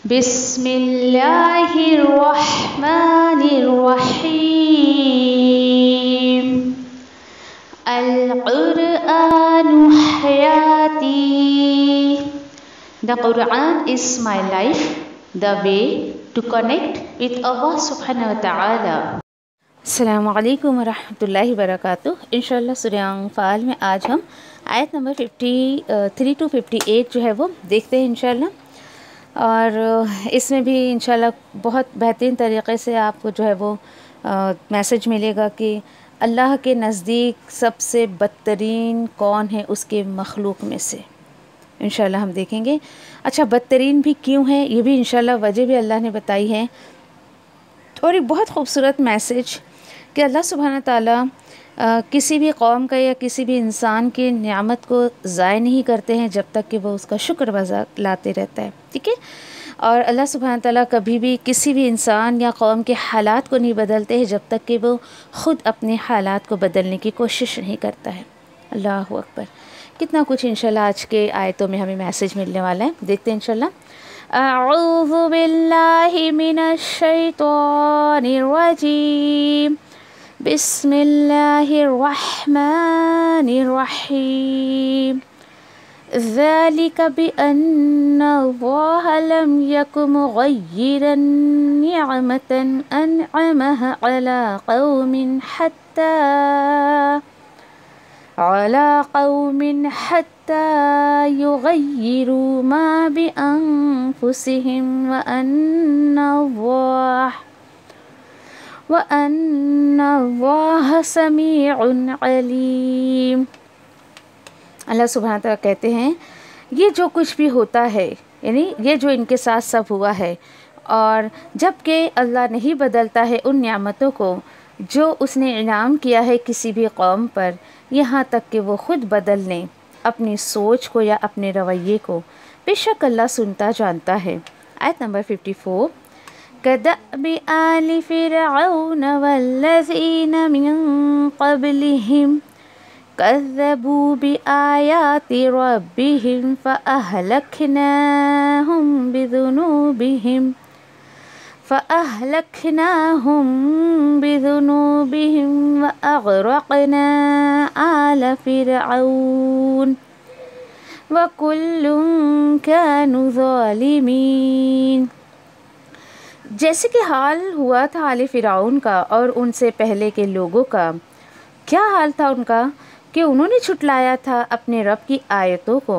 بسم اللہ الرحمن الرحیم القرآن حیاتی. The Quran is my life, the way to connect with Allah subhanahu wa ta'ala. السلام علیکم ورحمۃ اللہ وبرکاتہ. انشاءاللہ سورہ انفال میں آج ہم آیت نمبر 53 to 58 جو ہے وہ دیکھتے ہیں انشاءاللہ. اور اس میں بھی انشاءاللہ بہت بہترین طریقے سے آپ کو جو ہے وہ میسج ملے گا کہ اللہ کے نزدیک سب سے بدترین کون ہے اس کے مخلوق میں سے. انشاءاللہ ہم دیکھیں گے. اچھا، بدترین بھی کیوں ہے یہ بھی انشاءاللہ وجہ بھی اللہ نے بتائی ہے. اور ایک بہت خوبصورت میسج کہ اللہ سبحانہ تعالیٰ کسی بھی قوم کا یا کسی بھی انسان کی نعمت کو ضائع نہیں کرتے ہیں جب تک کہ وہ اس کا شکر بجا لاتے رہتا ہے. ٹھیک ہے. اور اللہ سبحانہ تعالیٰ کبھی بھی کسی بھی انسان یا قوم کے حالات کو نہیں بدلتے ہیں جب تک کہ وہ خود اپنے حالات کو بدلنے کی کوشش نہیں کرتا ہے. اللہ اکبر. کتنا کچھ انشاءاللہ آج کے آیتوں میں ہمیں میسج ملنے والا ہے. دیکھتے ہیں انشاءاللہ. اعوذ باللہ من الشیطان الرجیم. بسم اللہ الرحمن الرحیم. ذلك بأن الله لم يكن مغيرا نعمة أنعمها على قوم حتى يغيروا ما بأنفسهم وأن الله سميع عليم. اللہ سبحانہ تعالیٰ کہتے ہیں یہ جو کچھ بھی ہوتا ہے، یعنی یہ جو ان کے ساتھ سب ہوا ہے، اور جب کہ اللہ نہیں بدلتا ہے ان نعمتوں کو جو اس نے انعام کیا ہے کسی بھی قوم پر، یہاں تک کہ وہ خود بدل لیں اپنی سوچ کو یا اپنے رویے کو. بے شک اللہ سنتا جانتا ہے. آیت نمبر 54. كدأب آل فرعون والذين من قبلهم كذبوا بآيات ربهم فأهلكناهم بذنوبهم وأغرقنا آل فرعون وكل كانوا ظالمين. جیسے کہ حال ہوا تھا آل فرعون کا اور ان سے پہلے کے لوگوں کا. کیا حال تھا ان کا کہ انہوں نے چھٹلایا تھا اپنے رب کی آیتوں کو،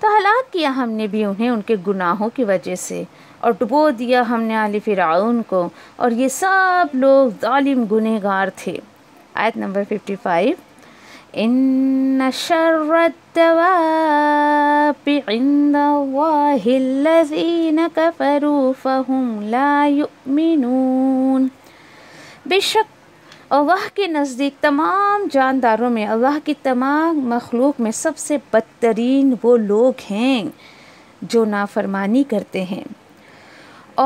تو ہلاک کیا ہم نے بھی انہیں ان کے گناہوں کی وجہ سے، اور ڈبو دیا ہم نے آل فرعون کو، اور یہ سب لوگ ظالم گنہگار تھے. آیت نمبر 55. ان شر الدواب عند اللہ الذین کفروا فهم لا یؤمنون. بے شک اللہ کے نزدیک تمام جانداروں میں، اللہ کی تمام مخلوق میں سب سے بدترین وہ لوگ ہیں جو نافرمانی کرتے ہیں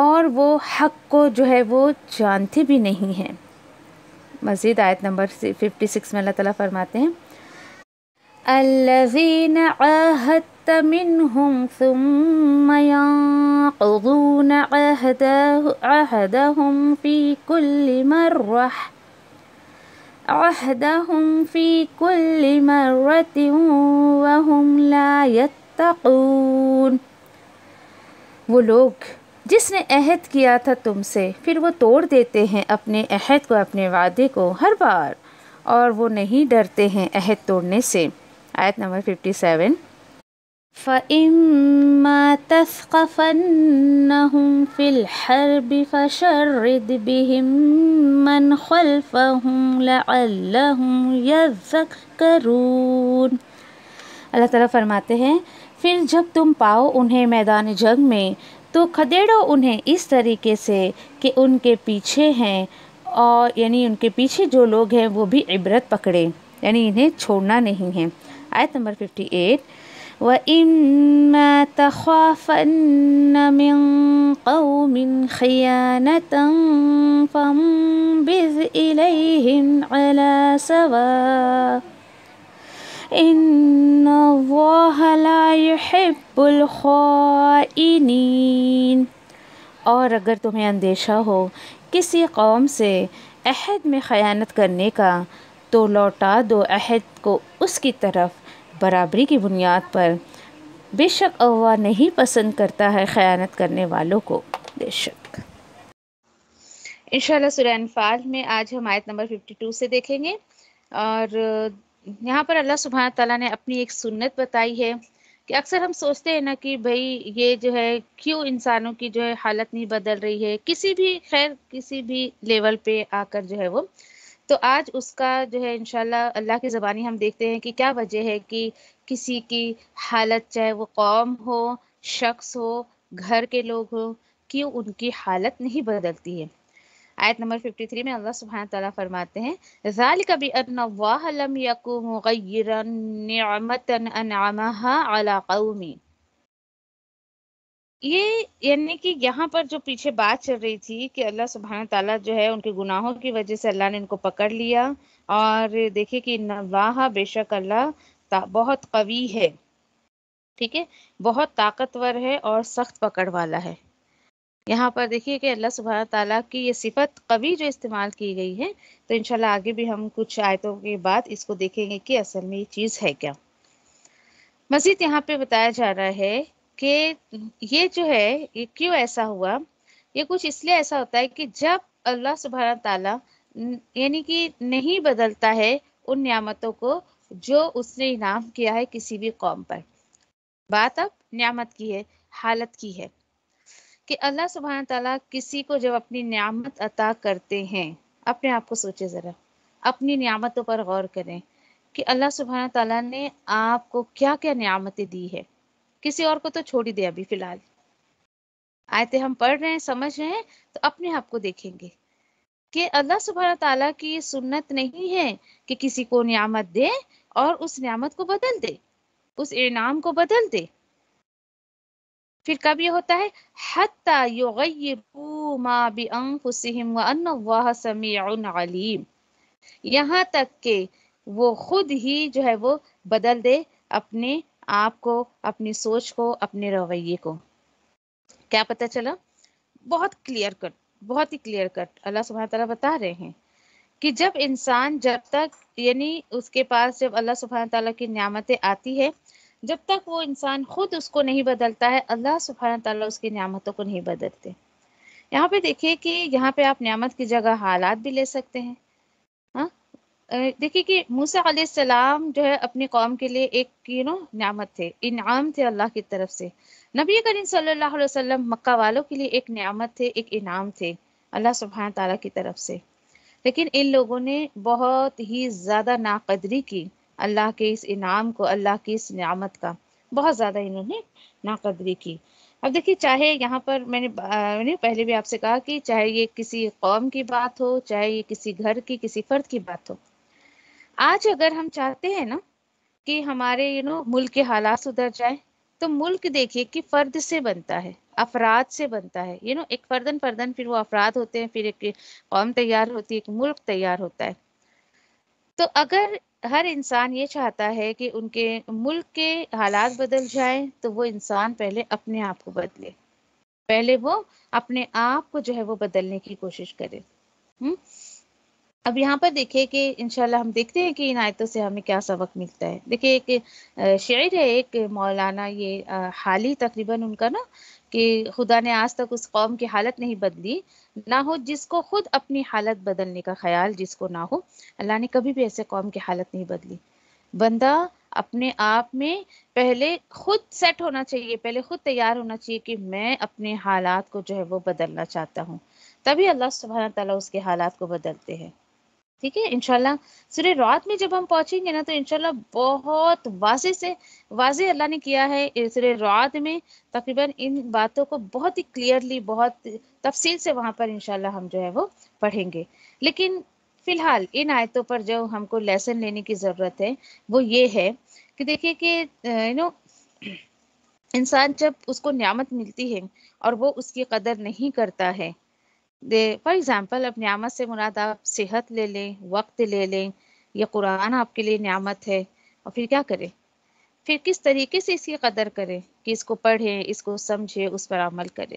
اور وہ حق کو جو ہے وہ جانتے بھی نہیں ہیں. مزید آیت نمبر 56 میں اللہ تعالیٰ فرماتے ہیں الذین عاہدت منہم ثم ينقضون عہدہم فی کل مرۃ وہم لا یتقون. وہ لوگ جس نے عہد کیا تھا تم سے پھر وہ توڑ دیتے ہیں اپنے عہد کو، اپنے وعدے کو ہر بار، اور وہ نہیں ڈرتے ہیں عہد توڑنے سے. آیت نمبر 57. فَإِمَّا تَثْقَفَنَّهُمْ فِي الْحَرْبِ فَشَرِّدْ بِهِمْ مَنْ خَلْفَهُمْ لَعَلَّهُمْ يَذَّكَّرُونَ. اللہ تعالیٰ فرماتے ہیں پھر جب تم پاؤ انہیں میدان جنگ میں تو کھدیڑو انہیں اس طریقے سے کہ ان کے پیچھے ہیں، اور یعنی ان کے پیچھے جو لوگ ہیں وہ بھی عبرت پکڑے، یعنی انہیں چھوڑنا نہیں ہے. آیت نمبر 58. وَإِمَّا تَخَافَنَّ مِن قَوْمٍ خِيَانَةً فَانبِذْ إِلَيْهِمْ عَلَى سَوَاءٍ إِنَّ اللَّهَ لَا يُحِبُّ الْخَائِنِينَ. اور اگر تمہیں اندیشہ ہو کسی قوم سے عہد میں خیانت کرنے کا تو لوٹا دو عہد کو اس کی طرف برابری کی بنیاد پر، بے شک اللہ نہیں پسند کرتا ہے خیانت کرنے والوں کو۔ بے شک انشاءاللہ سورہ انفال میں آج ہم آیت نمبر 52 سے دیکھیں گے، اور یہاں پر اللہ سبحانہ تعالیٰ نے اپنی ایک سنت بتائی ہے کہ اکثر ہم سوچتے ہیں نا کہ بھئی یہ جو ہے کیوں انسانوں کی جو ہے حالت نہیں بدل رہی ہے کسی بھی خیر کسی بھی لیول پہ آ کر جو ہے وہ، تو آج اس کا جو ہے انشاءاللہ اللہ کی زبانی ہم دیکھتے ہیں کہ کیا وجہ ہے کہ کسی کی حالت چاہے وہ قوم ہو، شخص ہو، گھر کے لوگ ہو، کیوں ان کی حالت نہیں بدلتی ہے۔ آیت نمبر 53 میں اللہ سبحانہ تعالیٰ فرماتے ہیں ذَلِكَ بِأَنَّ اللَّهَ لَمْ يَكُن مُغَيِّرًا نِعْمَةً أَنْعَمَهَا عَلَى قَوْمٍ۔ یہ یعنی کہ یہاں پر جو پیچھے بات چل رہی تھی کہ اللہ سبحانہ تعالیٰ جو ہے ان کے گناہوں کی وجہ سے اللہ نے ان کو پکڑ لیا، اور دیکھیں کہ ان اللہ بے شک اللہ بہت قوی ہے، ٹھیک ہے، بہت طاقتور ہے اور سخت پکڑ والا ہے۔ یہاں پر دیکھیے کہ اللہ سبحانہ تعالیٰ کی یہ صفت قوی جو استعمال کی گئی ہے، تو انشاءاللہ آگے بھی ہم کچھ آیتوں کے بعد اس کو دیکھیں گے کہ اصل میں یہ چیز ہے کیا۔ مزید یہاں پہ بتایا جا رہا ہے کہ یہ جو ہے یہ کیوں ایسا ہوا، یہ کچھ اس لیے ایسا ہوتا ہے کہ جب اللہ سبحانہ تعالیٰ یعنی کہ نہیں بدلتا ہے ان نعمتوں کو جو اس نے انعام کیا ہے کسی بھی قوم پر۔ بات اب نعمت کی ہے، حالت کی ہے کہ اللہ سبحانہ تعالیٰ کسی کو جب اپنی نعمت عطا کرتے ہیں، اپنے آپ کو سوچے ذرا، اپنی نعمتوں پر غور کریں کہ اللہ سبحانہ تعالیٰ نے آپ کو کیا کیا نعمتیں دی ہے۔ کسی اور کو تو چھوڑ ہی دے، ابھی فی الحال آیتیں ہم پڑھ رہے ہیں سمجھ رہے ہیں تو اپنے آپ کو دیکھیں گے کہ اللہ سبحانہ تعالیٰ کی یہ سنت نہیں ہے کہ کسی کو نعمت دے اور اس نعمت کو بدل دے، اس انعام کو بدل دے۔ پھر کب یہ ہوتا ہے حَتَّى يُغَيِّرُوا مَا بِأَنفُسِهِمْ وَأَنَّ اللَّهَ سَمِيعٌ عَلِيمٌ، یہاں تک کہ وہ خود ہی جو ہے وہ بدل دے اپنے آپ کو، اپنی سوچ کو، اپنے رویے کو۔ کیا پتہ چلا؟ بہت کلیئر کٹ، بہت ہی کلیئر کٹ اللہ سبحانہ تعالیٰ بتا رہے ہیں کہ جب انسان جب تک یعنی اس کے پاس جب اللہ سبحانہ تعالیٰ کی نعمتیں آتی ہے، جب تک وہ انسان خود اس کو نہیں بدلتا ہے اللہ سبحانہ تعالیٰ اس کی نعمتوں کو نہیں بدلتے۔ یہاں پہ دیکھیے کہ یہاں پہ آپ نعمت کی جگہ حالات بھی لے سکتے ہیں۔ ہاں دیکھیے کہ موسیٰ علیہ السلام جو ہے اپنی قوم کے لیے ایک نعمت تھے، انعام تھے اللہ کی طرف سے۔ نبی کریم صلی اللہ علیہ وسلم مکہ والوں کے لیے ایک نعمت تھے، ایک انعام تھے اللہ سبحانہ تعالیٰ کی طرف سے۔ لیکن ان لوگوں نے بہت ہی زیادہ ناقدری کی اللہ کے اس انعام کو، اللہ کی اس نعمت کا بہت زیادہ انہوں نے ناقدری کی۔ اب دیکھیے چاہے یہاں پر میں نے پہلے بھی آپ سے کہا کہ چاہے یہ کسی قوم کی بات ہو، چاہے یہ کسی گھر کی کسی فرد کی بات ہو، آج اگر ہم چاہتے ہیں نا کہ ہمارے ملک کے حالات سدھر جائیں، تو ملک دیکھیے کہ فرد سے بنتا ہے، افراد سے بنتا ہے، ایک فردن فردن پھر وہ افراد ہوتے ہیں، پھر ایک قوم تیار ہوتی ہے، ایک ملک تیار ہوتا ہے۔ تو اگر ہر انسان یہ چاہتا ہے کہ ان کے ملک کے حالات بدل جائیں، تو وہ انسان پہلے اپنے آپ کو بدلے، پہلے وہ اپنے آپ کو جو ہے وہ بدلنے کی کوشش کرے۔ اب یہاں پر دیکھیں کہ انشاءاللہ ہم دیکھتے ہیں کہ ان آیتوں سے ہمیں کیا سبق ملتا ہے۔ دیکھیں ایک شعر ہے ایک مولانا، یہ حالی تقریباً ان کا نا، کہ خدا نے آج تک اس قوم کی حالت نہیں بدلی، نہ ہو جس کو خود اپنی حالت بدلنے کا خیال جس کو نہ ہو۔ اللہ نے کبھی بھی ایسے قوم کی حالت نہیں بدلی۔ بندہ اپنے آپ میں پہلے خود سیٹ ہونا چاہیے، پہلے خود تیار ہونا چاہیے کہ میں اپنے حالات کو جو ہے وہ بدلنا چاہتا ہوں، تبھی اللہ سبحانہ تعالیٰ اس کے حالات کو بدلتے ہیں۔ ٹھیک ہے، انشاءاللہ سورہ رعد میں جب ہم پہنچیں گے نا، تو انشاءاللہ بہت واضح اللہ نے کیا ہے سورہ رعد میں، تقریباً ان باتوں کو بہت ہی کلیئرلی، بہت تفصیل سے وہاں پر انشاءاللہ ہم جو ہے وہ پڑھیں گے۔ لیکن فی الحال ان آیتوں پر جو ہم کو لیسن لینے کی ضرورت ہے وہ یہ ہے کہ دیکھیے کہ انسان جب اس کو نعمت ملتی ہے اور وہ اس کی قدر نہیں کرتا ہے، فار ایگزامپل اب نعمت سے مراد آپ صحت لے لیں، وقت لے لیں، یا قرآن آپ کے لیے نعمت ہے، اور پھر کیا کریں؟ پھر کس طریقے سے اس کی قدر کریں کہ اس کو پڑھیں، اس کو سمجھیں، اس پر عمل کریں۔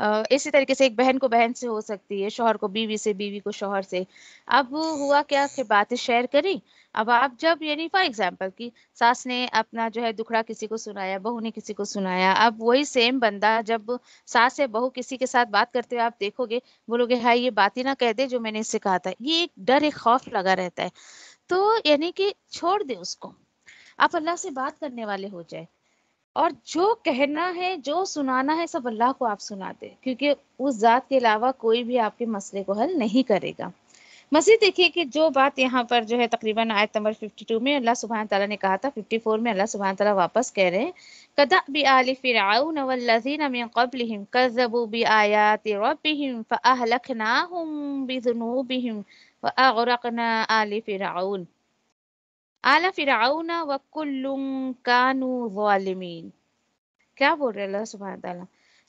اسی طریقے سے ایک بہن کو بہن سے ہو سکتی ہے، شوہر کو بیوی سے، بیوی کو شوہر سے۔ اب ہوا کیا کہ باتیں شیئر کری، اب آپ جب یعنی فار ایگزامپل کہ ساس نے اپنا جو ہے دکھڑا کسی کو سنایا، بہو نے کسی کو سنایا، اب وہی سیم بندہ جب ساس یا بہو کسی کے ساتھ بات کرتے ہوئے آپ دیکھو گے، بولو گے ہائی یہ بات ہی نہ کہہ دے جو میں نے اس سے کہا تھا، یہ ایک ڈر ایک خوف لگا رہتا ہے۔ تو یعنی کہ چھوڑ دے اس کو، آپ اللہ سے بات کرنے والے ہو جائے، اور جو کہنا ہے جو سنانا ہے سب اللہ کو آپ سنا دیں، کیونکہ اس ذات کے علاوہ کوئی بھی آپ کے مسئلے کو حل نہیں کرے گا۔ مزید دیکھیے کہ جو بات یہاں پر جو ہے تقریباً آیت نمبر 52 میں اللہ سبحانہ تعالیٰ نے کہا تھا، 54 میں اللہ سبحانہ تعالیٰ واپس کہہ رہے ہیں كَدَأْبِ آلِ فِرْعَوْنَ وَالَّذِينَ مِن قَبْلِهِمْ كَذَّبُوا بِآيَاتِ رَبِّهِمْ فَأَهْلَكْنَاهُمْ بِذُنُوبِهِمْ وَأَغْرَقْنَا آلِ فِرْعَوْنَ آل فرعون وَكُلٌّ كَانُوا ظَالِمِينَ۔ کیا بول رہے اللہ سبحانہ تعالیٰ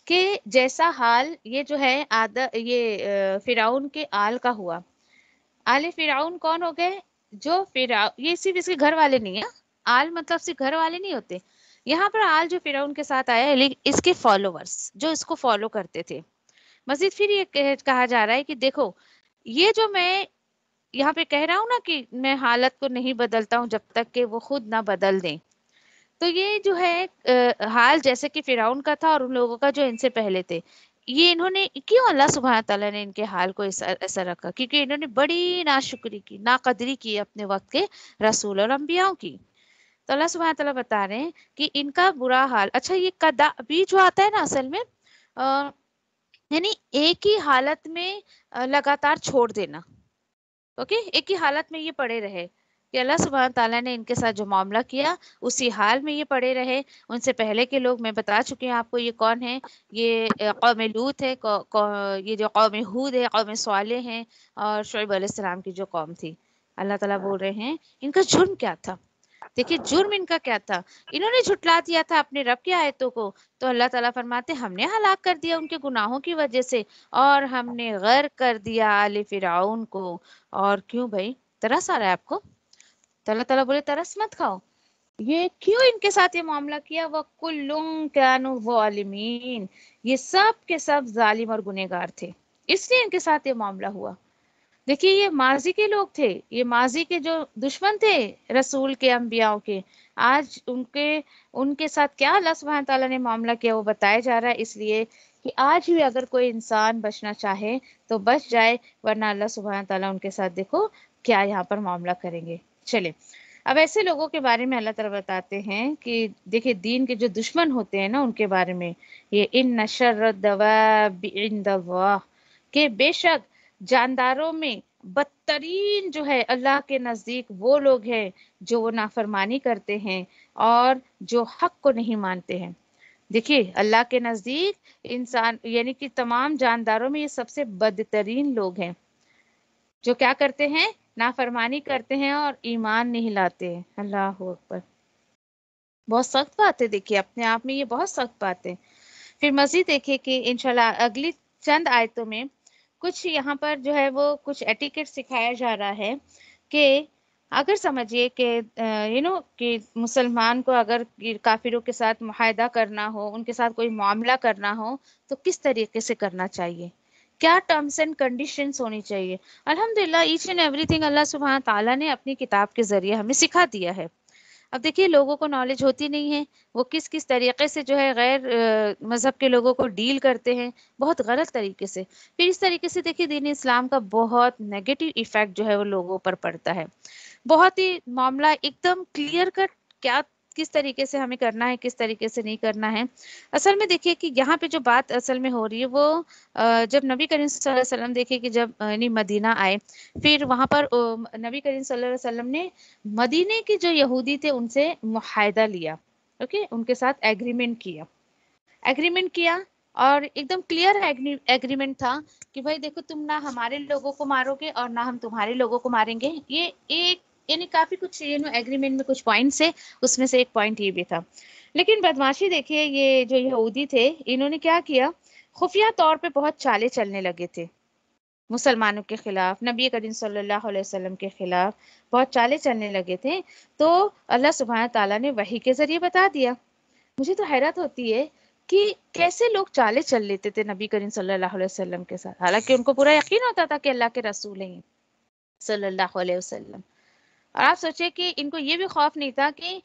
کہ جیسا حال یہ جو ہے یہ فرعون کے آل کا ہوا۔ آل فرعون کون ہو گئے؟ جو فرعون، یہ صرف اس کے گھر والے نہیں ہیں، آل مطلب صرف گھر والے نہیں ہوتے، یہاں پر آل جو فرعون کے ساتھ آیا ہے لیکن اس کے فالوورز جو اس کو فالو کرتے تھے۔ مزید پھر یہ کہا جا رہا ہے کہ دیکھو یہ جو میں یہاں پہ کہہ رہا ہوں نا کہ میں حالت کو نہیں بدلتا ہوں جب تک کہ وہ خود نہ بدل دیں، تو یہ جو ہے حال جیسے کہ فرعون کا تھا اور ان لوگوں کا جو ان سے پہلے تھے، یہ انہوں نے کیوں اللہ سبحانہ تعالیٰ نے ان کے حال کو ایسا رکھا؟ کیونکہ انہوں نے بڑی ناشکری کی، ناقدری کی اپنے وقت کے رسول اور انبیاء کی۔ تو اللہ سبحانہ تعالیٰ بتا رہے ہیں کہ ان کا برا حال، اچھا یہ قدا بھی جو آتا ہے نا اصل میں یعنی ایک ہی حالت میں لگاتار چھوڑ دینا، اوکے، ایک ہی حالت میں یہ پڑے رہے کہ اللہ سبحانہ تعالیٰ نے ان کے ساتھ جو معاملہ کیا اسی حال میں یہ پڑے رہے۔ ان سے پہلے کے لوگ میں بتا چکے ہیں آپ کو یہ کون ہیں، یہ قوم لوط ہے، یہ جو قوم ہود ہے، قوم صالح ہیں، اور شعیب علیہ السلام کی جو قوم تھی۔ اللہ تعالیٰ بول رہے ہیں ان کا جرم کیا تھا، دیکھیے جرم ان کا کیا تھا، انہوں نے جھٹلا دیا تھا اپنے رب کی آیتوں کو، تو اللہ تعالیٰ فرماتے ہم نے ہلاک کر دیا ان کے گناہوں کی وجہ سے، اور ہم نے غرق کر دیا آل فرعون کو۔ اور کیوں بھائی ترس آ رہا ہے آپ کو؟ تو اللہ تعالیٰ بولے ترس مت کھاؤ، یہ کیوں ان کے ساتھ یہ معاملہ کیا؟ وَكُلٌّ كَانُوا ظَالِمِينَ، یہ سب کے سب ظالم اور گنہگار تھے، اس لیے ان کے ساتھ یہ معاملہ ہوا۔ دیکھیے یہ ماضی کے لوگ تھے، یہ ماضی کے جو دشمن تھے رسول کے، انبیاء کے، آج ان کے ساتھ کیا اللہ سبحانہ تعالیٰ نے معاملہ کیا وہ بتایا جا رہا ہے، اس لیے کہ آج بھی اگر کوئی انسان بچنا چاہے تو بچ جائے، ورنہ اللہ سبحانہ تعالیٰ ان کے ساتھ دیکھو کیا یہاں پر معاملہ کریں گے۔ چلے اب ایسے لوگوں کے بارے میں اللہ تعالیٰ بتاتے ہیں کہ دیکھیں دین کے جو دشمن ہوتے ہیں نا ان کے بارے میں، یہ ان شر الدواب عند اللہ، کہ بے شک جانداروں میں بدترین جو ہے اللہ کے نزدیک وہ لوگ ہیں جو وہ نافرمانی کرتے ہیں اور جو حق کو نہیں مانتے ہیں۔ دیکھیے اللہ کے نزدیک انسان یعنی کہ تمام جانداروں میں یہ سب سے بدترین لوگ ہیں جو کیا کرتے ہیں، نافرمانی کرتے ہیں اور ایمان نہیں لاتے ہیں۔ اللہ اکبر، بہت سخت بات ہے، دیکھیے اپنے آپ میں یہ بہت سخت بات ہے۔ پھر مزید دیکھیے کہ انشاءاللہ اگلی چند آیتوں میں کچھ یہاں پر جو ہے وہ کچھ ایٹیکیٹ سکھایا جا رہا ہے کہ اگر سمجھیے کہ کہ مسلمان کو اگر کافروں کے ساتھ معاہدہ کرنا ہو، ان کے ساتھ کوئی معاملہ کرنا ہو تو کس طریقے سے کرنا چاہیے، کیا ٹرمز اینڈ کنڈیشنز ہونی چاہیے۔ الحمدللہ ایچ اینڈ ایوری تھنگ اللہ سبحانہ تعالیٰ نے اپنی کتاب کے ذریعے ہمیں سکھا دیا ہے۔ اب دیکھیے لوگوں کو نالج ہوتی نہیں ہے، وہ کس طریقے سے جو ہے غیر مذہب کے لوگوں کو ڈیل کرتے ہیں، بہت غلط طریقے سے۔ پھر اس طریقے سے دیکھیے دین اسلام کا بہت نیگیٹو ایفیکٹ جو ہے وہ لوگوں پر پڑتا ہے، بہت ہی معاملہ ایک دم کلیئر کٹ، کیا کس طریقے سے ہمیں کرنا ہے، کس طریقے سے نہیں کرنا ہے۔ اصل میں دیکھیے کہ یہاں پہ جو بات اصل میں ہو رہی ہے وہ جب نبی کریم صلی اللہ علیہ وسلم دیکھیے کہ جب مدینہ آئے، پھر وہاں پر نبی کریم صلی اللہ علیہ وسلم نے مدینے کے جو یہودی تھے ان سے معاہدہ لیا، اوکے، ان کے ساتھ ایگریمنٹ کیا اور ایک دم کلیئر ایگریمنٹ تھا کہ بھائی دیکھو تم نہ ہمارے لوگوں کو مارو گے اور نہ ہم تمہارے لوگوں کو ماریں گے۔ یہ ایک یعنی کافی کچھ ایگریمنٹ میں کچھ پوائنٹس ہے، اس میں سے ایک پوائنٹ یہ بھی تھا۔ لیکن بدماشی دیکھیے یہ جو یہودی تھے انہوں نے کیا کیا، خفیہ طور پہ بہت چالیں چلنے لگے تھے مسلمانوں کے خلاف، نبی کریم صلی اللہ علیہ وسلم کے خلاف بہت چالیں چلنے لگے تھے۔ تو اللہ سبحانہ تعالیٰ نے وحی کے ذریعے بتا دیا۔ مجھے تو حیرت ہوتی ہے کہ کیسے لوگ چالے چل لیتے تھے نبی کریم صلی اللہ علیہ وسلم کے ساتھ، حالانکہ ان کو پورا یقین ہوتا تھا کہ اللہ کے رسول ہیں صلی اللہ علیہ وسلم. اور آپ سوچیں کہ ان کو یہ بھی خوف نہیں تھا کہ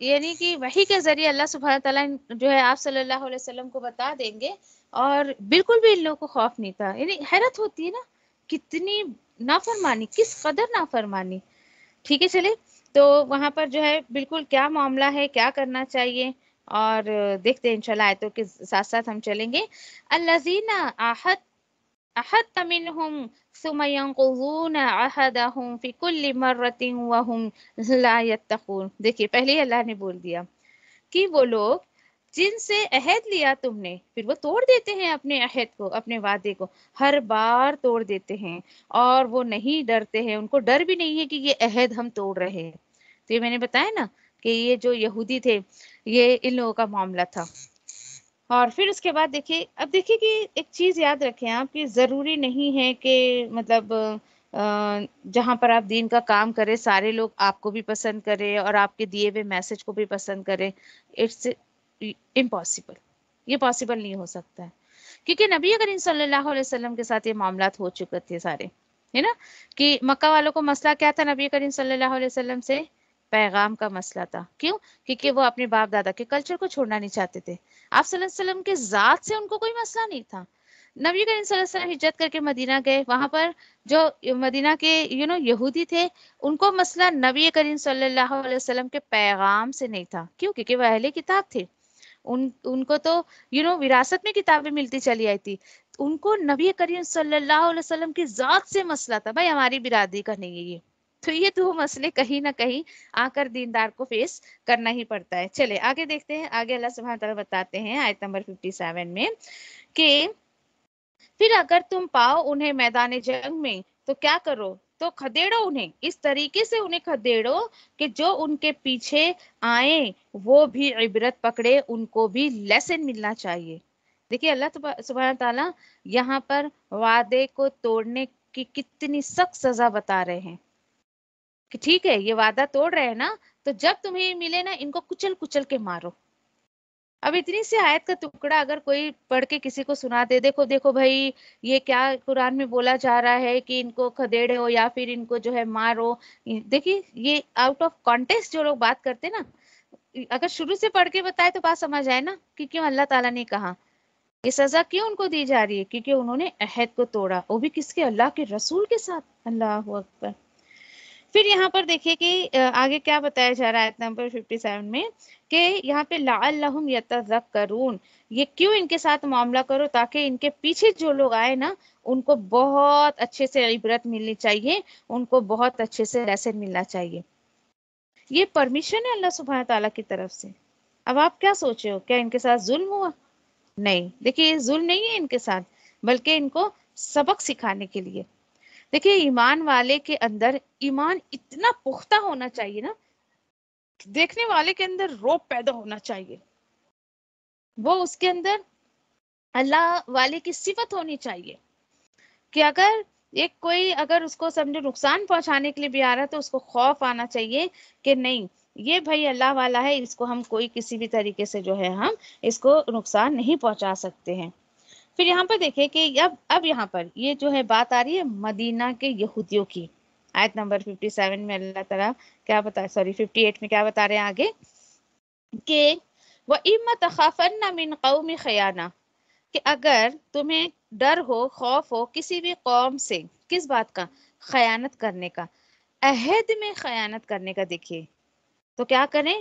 یعنی کہ وحی کے ذریعے اللہ سبحانہ تعالیٰ جو ہے آپ صلی اللہ علیہ وسلم کو بتا دیں گے، اور بالکل بھی ان لوگوں کو خوف نہیں تھا. یعنی حیرت ہوتی ہے نا، کتنی نافرمانی، کس قدر نافرمانی. ٹھیک ہے، چلے تو وہاں پر جو ہے بالکل کیا معاملہ ہے، کیا کرنا چاہیے، اور دیکھتے ہیں انشاءاللہ آیتوں کے ساتھ ساتھ ہم چلیں گے. الذین احط منہم ثم ينقضون عہدہم فی کل مرۃ وہم لا یتقون. دیکھیے پہلے ہی اللہ نے بول دیا کہ وہ لوگ جن سے عہد لیا تم نے، پھر وہ توڑ دیتے ہیں اپنے عہد کو، اپنے وعدے کو، ہر بار توڑ دیتے ہیں، اور وہ نہیں ڈرتے ہیں، ان کو ڈر بھی نہیں ہے کہ یہ عہد ہم توڑ رہے ہیں. تو یہ میں نے بتایا نا کہ یہ جو یہودی تھے، یہ ان لوگوں کا معاملہ تھا. اور پھر اس کے بعد دیکھیے، اب دیکھیے کہ ایک چیز یاد رکھیں آپ، کہ ضروری نہیں ہے کہ مطلب جہاں پر آپ دین کا کام کرے سارے لوگ آپ کو بھی پسند کرے اور آپ کے دیے ہوئے میسج کو بھی پسند کرے. اٹس امپاسبل، یہ پاسبل نہیں ہو سکتا ہے، کیونکہ نبی کریم صلی اللہ علیہ وسلم کے ساتھ یہ معاملات ہو چکے تھے سارے، ہے نا. کہ مکہ والوں کو مسئلہ کیا تھا نبی کریم صلی اللہ علیہ وسلم سے؟ پیغام کا مسئلہ تھا. کیوں؟ کیونکہ وہ اپنے باپ دادا کے کلچر کو چھوڑنا نہیں چاہتے تھے. آپ صلی اللہ علیہ وسلم کے ذات سے ان کو کوئی مسئلہ نہیں تھا. نبی کریم صلی اللہ علیہ وسلم ہجرت کر کے مدینہ گئے، وہاں پر جو مدینہ کے یہودی تھے، ان کو مسئلہ نبی کریم صلی اللہ علیہ وسلم کے پیغام سے نہیں تھا. کیوں؟ کیونکہ وہ اہل کتاب تھے. ان کو تو وراثت میں کتابیں ملتی چلی آئی تھی. ان کو نبی کریم صلی اللہ علیہ وسلم کی ذات سے مسئلہ تھا، بھائی ہماری برادری کا نہیں ہے یہ. تو یہ دو مسئلے کہیں نہ کہیں آ کر دیندار کو فیس کرنا ہی پڑتا ہے. چلے آگے دیکھتے ہیں. آگے اللہ سبحانہ تعالیٰ بتاتے ہیں آیت نمبر 57 میں کہ پھر اگر تم پاؤ انہیں میدان جنگ میں تو کیا کرو؟ تو کھدیڑو انہیں، اس طریقے سے انہیں کھدیڑو کہ جو ان کے پیچھے آئیں وہ بھی عبرت پکڑے، ان کو بھی لیسن ملنا چاہیے. دیکھیے اللہ سبحانہ تعالیٰ یہاں پر وعدے کو توڑنے کی کتنی سخت سزا بتا رہے ہیں کہ ٹھیک ہے یہ وعدہ توڑ رہے ہیں نا، تو جب تمہیں ملے نا ان کو کچل کچل کے مارو. اب اتنی سی آیت کا ٹکڑا اگر کوئی پڑھ کے کسی کو سنا دے، دیکھو دیکھو بھائی یہ کیا قرآن میں بولا جا رہا ہے کہ ان کو کھدیڑو یا پھر ان کو جو ہے مارو. دیکھیے یہ آؤٹ آف کانٹیکسٹ جو لوگ بات کرتے نا، اگر شروع سے پڑھ کے بتائے تو بات سمجھ آئے نا کہ کیوں اللہ تعالیٰ نے کہا یہ سزا کیوں ان کو دی جا رہی ہے، کیونکہ انہوں نے عہد کو توڑا، وہ بھی کس کے؟ اللہ کے رسول کے ساتھ. اللہ اکبر. پھر یہاں پر دیکھیے کہ آگے کیا بتایا جا رہا ہے آیت نمبر 57 میں، کہ یہاں پہ لعلہم یتذکرون، یہ کیوں ان کے ساتھ معاملہ کرو تاکہ ان کے پیچھے جو لوگ آئے نا ان کو بہت اچھے سے عبرت ملنی چاہیے، ان کو بہت اچھے سے لیسن ملنا چاہیے. یہ پرمیشن ہے اللہ سبحانہ تعالیٰ کی طرف سے. اب آپ کیا سوچے ہو، کیا ان کے ساتھ ظلم ہوا؟ نہیں، دیکھیے یہ ظلم نہیں ہے ان کے ساتھ، بلکہ ان کو سبق سکھانے کے لیے. دیکھیے ایمان والے کے اندر ایمان اتنا پختہ ہونا چاہیے نا، دیکھنے والے کے اندر روب پیدا ہونا چاہیے، وہ اس کے اندر اللہ والے کی صفت ہونی چاہیے کہ اگر ایک کوئی اگر اس کو سمجھو نقصان پہنچانے کے لیے بھی آ رہا ہے تو اس کو خوف آنا چاہیے کہ نہیں یہ بھائی اللہ والا ہے، اس کو ہم کوئی کسی بھی طریقے سے جو ہے ہم اس کو نقصان نہیں پہنچا سکتے ہیں. پھر یہاں پر دیکھیں کہ اب یہاں پر یہ جو ہے بات آ رہی ہے مدینہ کے یہودیوں کی. آیت نمبر 57 میں اللہ تعالیٰ کیا بتا 58 میں کیا بتا رہے ہیں آگے کہ وَإِمَّا تَخَافَنَّ مِنْ قَوْمِ خَيَانَةٍ، کہ اگر تمہیں ڈر ہو، خوف ہو کسی بھی قوم سے، کس بات کا؟ خیانت کرنے کا، عہد میں خیانت کرنے کا. دیکھیے تو کیا کریں؟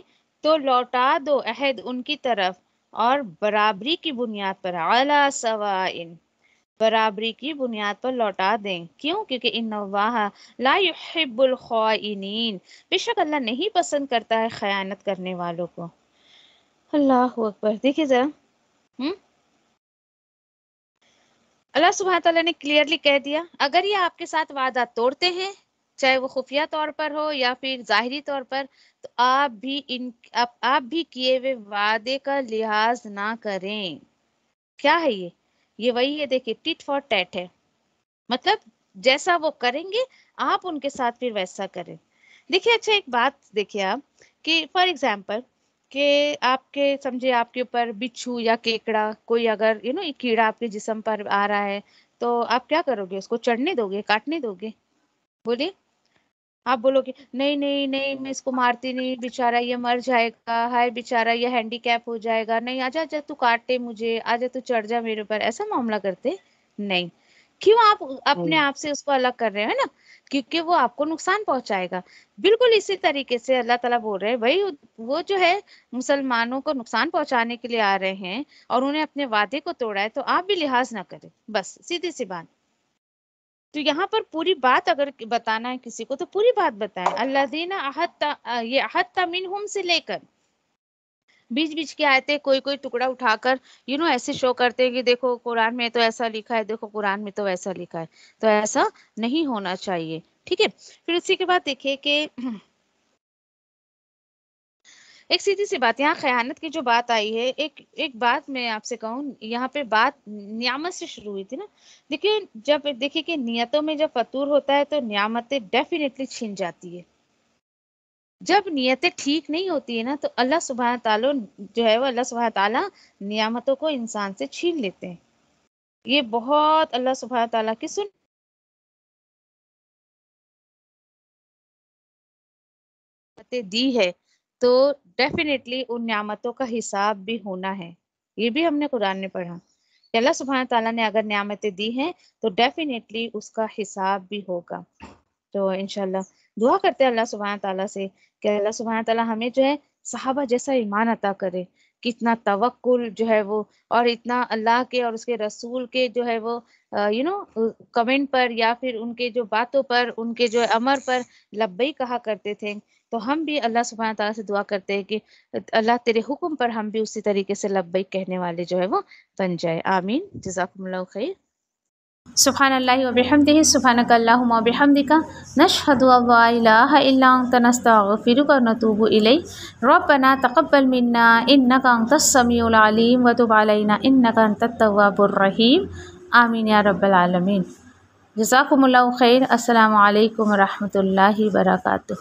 تو لوٹا دو عہد ان کی طرف، اور برابری کی بنیاد پر، علی سوائن، برابری کی بنیاد پر لوٹا دیں. کیوں؟ کیونکہ ان اللہ لا يحب الخائنین، بے شک اللہ نہیں پسند کرتا ہے خیانت کرنے والوں کو. اللہ اکبر. دیکھیے ذرا اللہ سبحانہ تعالیٰ نے کلیئرلی کہہ دیا اگر یہ آپ کے ساتھ وعدہ توڑتے ہیں، چاہے وہ خفیہ طور پر ہو یا پھر ظاہری طور پر، تو آپ بھی کیے ہوئے وعدے کا لحاظ نہ کریں. کیا ہے یہ وہی ہے، دیکھیے ٹٹ فار ٹیٹ ہے، مطلب جیسا وہ کریں گے آپ ان کے ساتھ پھر ویسا کریں. دیکھیے اچھا ایک بات دیکھیے آپ کہ فار ایگزامپل کہ آپ کے سمجھے آپ کے اوپر بچھو یا کیکڑا کوئی اگر ایک کیڑا آپ کے جسم پر آ رہا ہے تو آپ کیا کرو گے؟ اس کو چڑھنے دو گے؟ کاٹنے دو گے؟ بولیے. آپ بولو گے نہیں نہیں نہیں میں اس کو مارتی نہیں، بیچارہ یہ مر جائے گا، ہائے بیچارہ یہ ہینڈی کیپ ہو جائے گا، نہیں آجا آجا تو کاٹے مجھے، آجا تو چڑھ جا میرے اوپر، ایسا معاملہ کرتے نہیں. کیوں آپ اپنے آپ سے اس کو الگ کر رہے ہیں نا؟ کیونکہ وہ آپ کو نقصان پہنچائے گا. بالکل اسی طریقے سے اللہ تعالیٰ بول رہے ہیں بھائی وہ جو ہے مسلمانوں کو نقصان پہنچانے کے لیے آ رہے ہیں اور انہیں اپنے وعدے کو توڑا ہے، تو آپ بھی لحاظ نہ کریں. بس سیدھی سی بات. تو یہاں پر پوری بات اگر بتانا ہے کسی کو تو پوری بات بتائیں. الذین یہ احط منہم سے لے کر بیچ بیچ کے آیتیں کوئی ٹکڑا اٹھا کر ایسے شو کرتے ہیں کہ دیکھو قرآن میں تو ایسا لکھا ہے، دیکھو قرآن میں تو ایسا لکھا ہے. تو ایسا نہیں ہونا چاہیے. ٹھیک ہے. پھر اسی کے بعد دیکھیے کہ ایک سیدھی سی بات، یہاں خیانت کی جو بات آئی ہے، ایک بات میں آپ سے کہوں، یہاں پہ بات نعمت سے شروع ہوئی تھی نا. دیکھیے کہ نیتوں میں جب فطور ہوتا ہے تو نعمتیں ڈیفینیٹلی چھن جاتی ہے. جب نیتیں ٹھیک نہیں ہوتی ہے نا تو اللہ سبحانہ تعالیٰ جو ہے وہ اللہ سبحانہ تعالیٰ نعمتوں کو انسان سے چھین لیتے ہیں. یہ بہت اللہ سبحانہ تعالیٰ کی نعمتیں دی ہے تو ڈیفینیٹلی ان نعمتوں کا حساب بھی ہونا ہے. یہ بھی ہم نے قرآن میں پڑھا کہ اللہ سبحانہ تعالیٰ نے اگر نعمتیں دی ہیں تو ڈیفینیٹلی اس کا حساب بھی ہوگا. تو انشاءاللہ دعا کرتے ہیں اللہ سبحانہ تعالیٰ سے کہ اللہ سبحانہ تعالیٰ ہمیں جو ہے صحابہ جیسا ایمان عطا کرے، کتنا توکل جو ہے وہ، اور اتنا اللہ کے اور اس کے رسول کے جو ہے وہ کمنٹ پر یا پھر ان کے جو باتوں پر، ان کے جو امر پر لبیک کہا کرتے تھے. تو ہم بھی اللہ سبحانہ تعالیٰ سے دعا کرتے ہیں کہ اللہ تیرے حکم پر ہم بھی اسی طریقے سے لبیک کہنے والے جو ہے وہ بن جائے. آمین. جزاکم اللہ خیر. سبحان اللہ و بحمدہ، سبحانک اللہم و بحمدک، نشہد ان لا الہ الا انت، نستغفرک و نتوب الیک. ربنا تقبل منا انک انت السمیع العلیم وتب علینا انک انت التواب الرحیم. آمین یا رب العالمین. جزاکم اللہ خیر. السلام علیکم و رحمۃ اللہ وبرکاتہ.